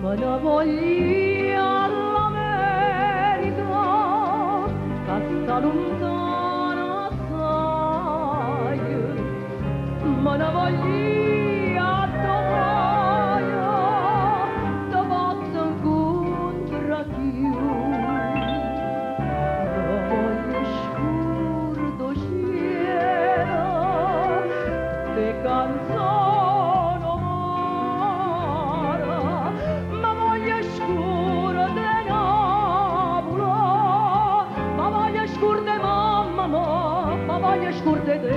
Ma la voglia all'America, che sta lontana assai, ma la voglia d'Ohio, da posso incontrare più. La voglia scura cielo, de canzoni scurde te.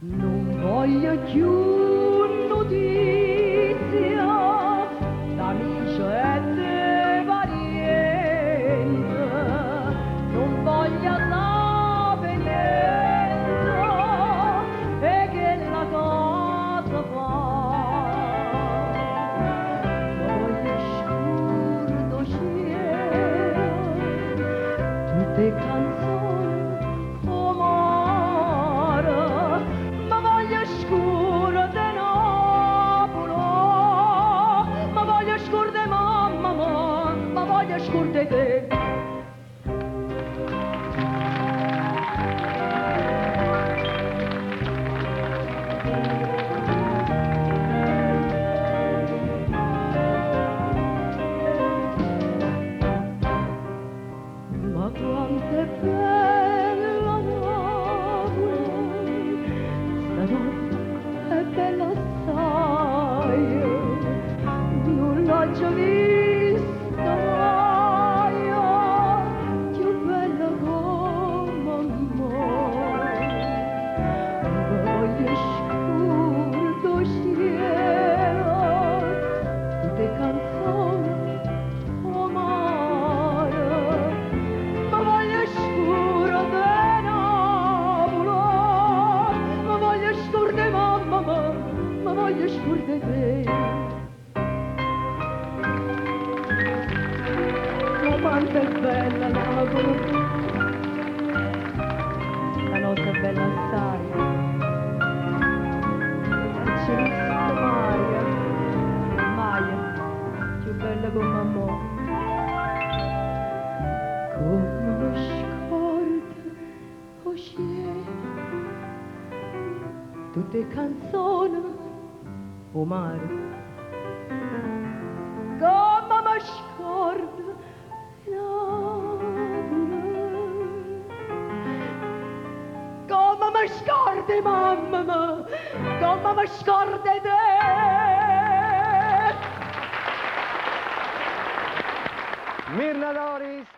Non voglio più notizia d'amici e di parenti, non voglio de canzoni amare, ma voglio scura de Napoli, ma voglio scura de mamma, ma voglio scura de te. Ma quanto è bella Napoli, stanotte è bella assai, non l'ho già vista mai, più bella come mai. Voglio scuro cielo, tutte canzoni ma voglio scurde te. Ma quanto è bella Napoli, la notte è bella assai, e c'è vista Maria, Maia, più bella come mamma. Come lo scordo così, tutte canzoni o mare, come mi scordo Napoli, come mi scordi mamma, come mi scordi te. Mirna Doris.